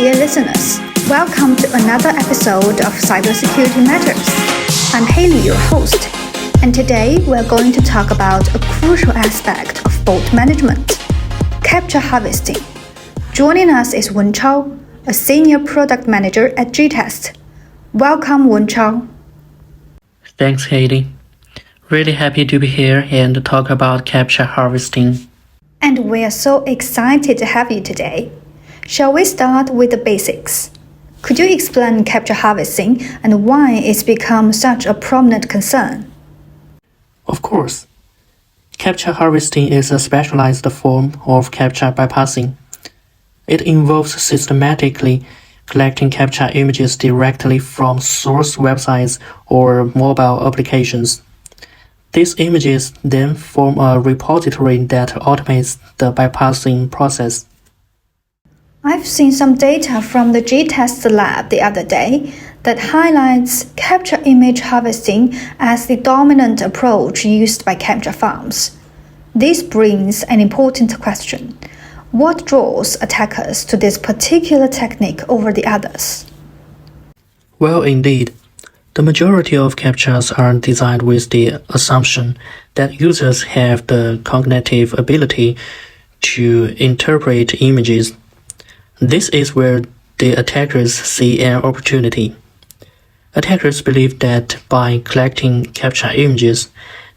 dear listeners. Welcome to another episode of Cybersecurity Matters. I'm Haley, your host, and today we're going to talk about a crucial aspect of bot management, CAPTCHA harvesting. Joining us is Wenchao, a senior product manager at GeeTest. Welcome, Wenchao. Thanks, Haley. Really happy to be here and talk about CAPTCHA harvesting. And we are so excited to have you today. Shall we start with the basics? Could you explain CAPTCHA harvesting and why it's become such a prominent concern? Of course. CAPTCHA harvesting is a specialized form of CAPTCHA bypassing. It involves systematically collecting CAPTCHA images directly from source websites or mobile applications. These images then form a repository that automates the bypassing process. I've seen some data from the GeeTest lab the other day that highlights CAPTCHA image harvesting as the dominant approach used by CAPTCHA farms. This brings an important question. What draws attackers to this particular technique over the others? Well, indeed, the majority of CAPTCHAs are designed with the assumption that users have the cognitive ability to interpret images. This is where the attackers see an opportunity. Attackers believe that by collecting CAPTCHA images,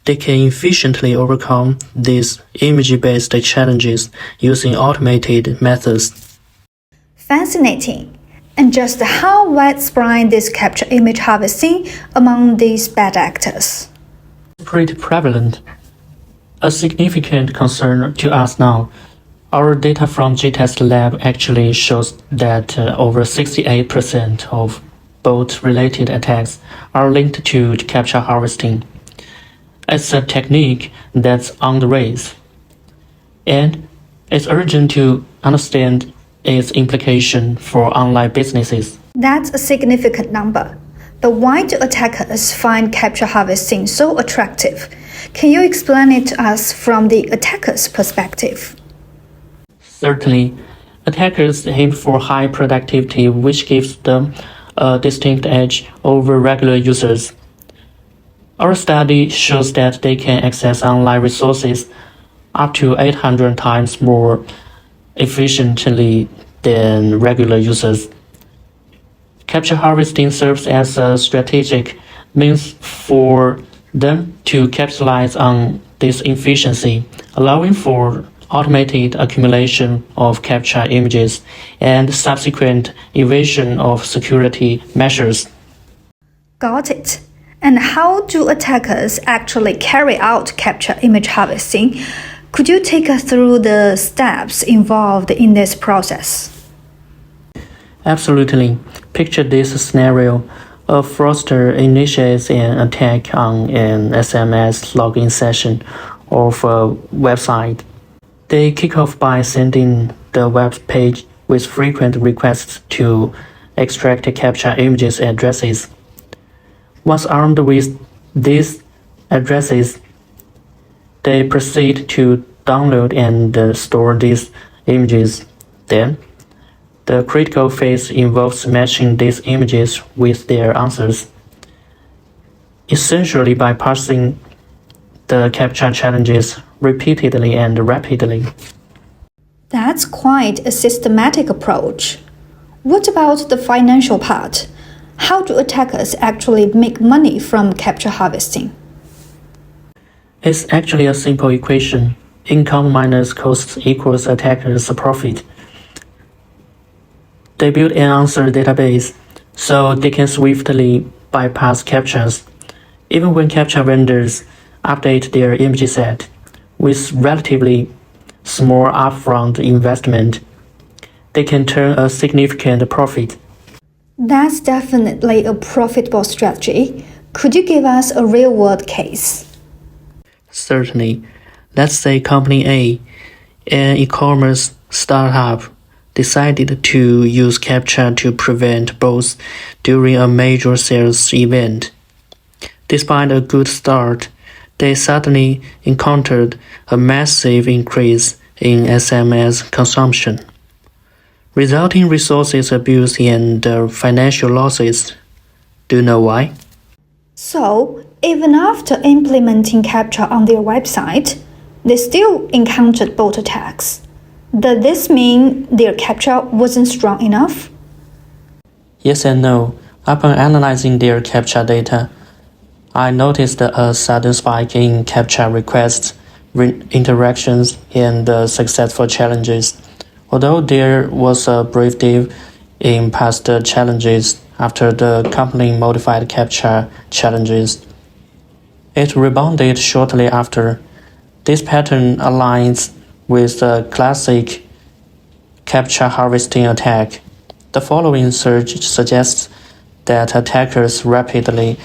they can efficiently overcome these image-based challenges using automated methods. Fascinating. And just how widespread is CAPTCHA image harvesting among these bad actors? Pretty prevalent. A significant concern to us now. Our data from GeeTest lab actually shows that over 68% of bot-related attacks are linked to CAPTCHA harvesting. It's a technique that's on the rise, and it's urgent to understand its implication for online businesses. That's a significant number. But why do attackers find CAPTCHA harvesting so attractive? Can you explain it to us from the attacker's perspective? Certainly, attackers aim for high productivity, which gives them a distinct edge over regular users. Our study shows that they can access online resources up to 800 times more efficiently than regular users. CAPTCHA harvesting serves as a strategic means for them to capitalize on this efficiency, allowing for automated accumulation of CAPTCHA images and subsequent evasion of security measures. Got it. And how do attackers actually carry out CAPTCHA image harvesting? Could you take us through the steps involved in this process? Absolutely. Picture this scenario. A fraudster initiates an attack on an SMS login session of a website. They kick off by sending the web page with frequent requests to extract CAPTCHA images addresses. Once armed with these addresses, they proceed to download and store these images. Then, the critical phase involves matching these images with their answers, essentially by parsing the CAPTCHA challenges repeatedly and rapidly. That's quite a systematic approach. What about the financial part? How do attackers actually make money from CAPTCHA harvesting? It's actually a simple equation. Income minus costs equals attackers' profit. They build an answer database so they can swiftly bypass CAPTCHAs. Even when CAPTCHA vendors update their image set with relatively small upfront investment, they can turn a significant profit. That's definitely a profitable strategy. Could you give us a real-world case? Certainly. Let's say Company A, an e-commerce startup, decided to use CAPTCHA to prevent bots during a major sales event. Despite a good start, they suddenly encountered a massive increase in SMS consumption. resulting resources abuse and financial losses. Do you know why? So, even after implementing CAPTCHA on their website, they still encountered bot attacks. Does this mean their CAPTCHA wasn't strong enough? Yes and no. Upon analyzing their CAPTCHA data, I noticed a sudden spike in CAPTCHA requests, interactions, and successful challenges. Although there was a brief dip in past challenges after the company modified CAPTCHA challenges, it rebounded shortly after. This pattern aligns with the classic CAPTCHA harvesting attack. The following surge suggests that attackers rapidly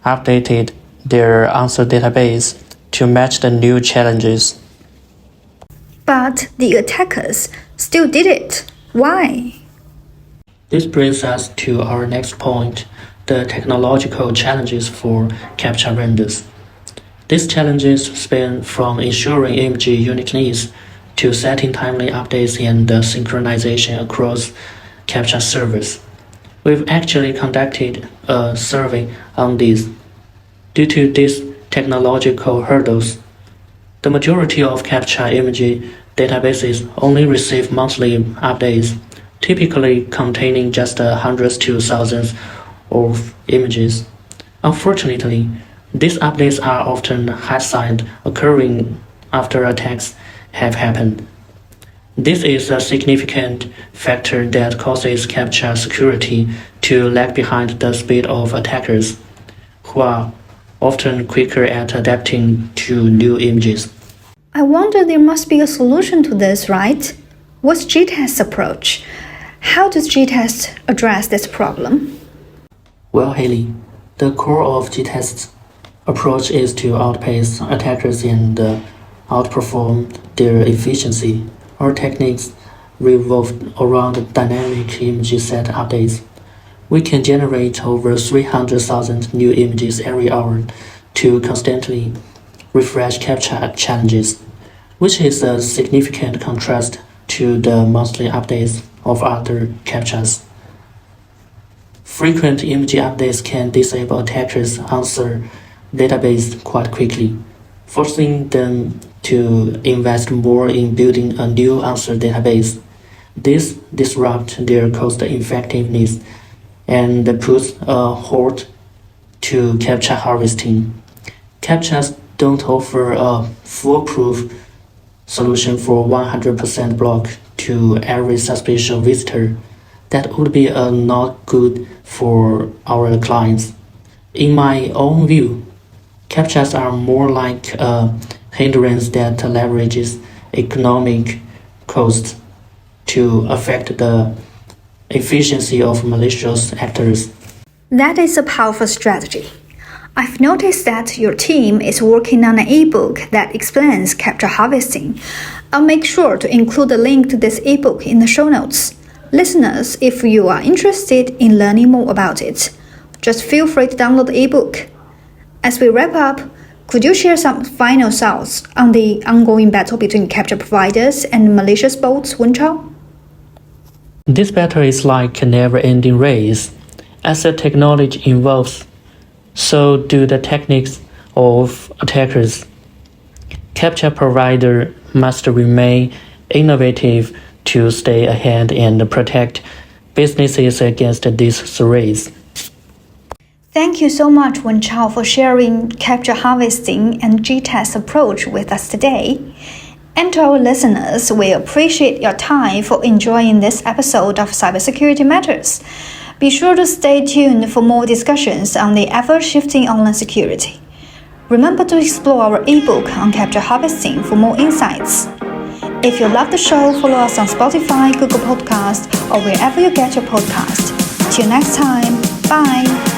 updated their answer database to match the new challenges. But the attackers still did it. Why? This brings us to our next point, the technological challenges for CAPTCHA vendors. These challenges span from ensuring image uniqueness to setting timely updates and synchronization across CAPTCHA servers. We've actually conducted a survey on this. Due to these technological hurdles, the majority of CAPTCHA image databases only receive monthly updates, typically containing just hundreds to thousands of images. Unfortunately, these updates are often hide-side, occurring after attacks have happened. This is a significant factor that causes CAPTCHA security to lag behind the speed of attackers, who are often quicker at adapting to new images. I wonder there must be a solution to this, right? What's GeeTest's approach? How does GeeTest address this problem? Well, Haley, the core of GeeTest's approach is to outpace attackers and outperform their efficiency. Our techniques revolve around dynamic image set updates. We can generate over 300,000 new images every hour to constantly refresh CAPTCHA challenges, which is a significant contrast to the monthly updates of other CAPTCHAs. Frequent image updates can disable attackers' answer database quite quickly, forcing them to invest more in building a new answer database. This disrupts their cost effectiveness and puts a halt to CAPTCHA harvesting. CAPTCHAs don't offer a foolproof solution for 100% block to every suspicious visitor. That would be not good for our clients. In my own view, CAPTCHAs are more like a hindrance that leverages economic costs to affect the efficiency of malicious actors. That is a powerful strategy. I've noticed that your team is working on an ebook that explains CAPTCHA harvesting. I'll make sure to include a link to this ebook in the show notes. Listeners, if you are interested in learning more about it, just feel free to download the ebook. As we wrap up, could you share some final thoughts on the ongoing battle between CAPTCHA providers and malicious bots, Wenchao? This battle is like a never-ending race. As the technology evolves, so do the techniques of attackers. CAPTCHA provider must remain innovative to stay ahead and protect businesses against these threats. Thank you so much, Wenchao, for sharing CAPTCHA harvesting and GeeTest approach with us today. And to our listeners, we appreciate your time for enjoying this episode of Cybersecurity Matters. Be sure to stay tuned for more discussions on the ever-shifting online security. Remember to explore our ebook on CAPTCHA harvesting for more insights. If you love the show, follow us on Spotify, Google Podcast, or wherever you get your podcast. Till next time, bye!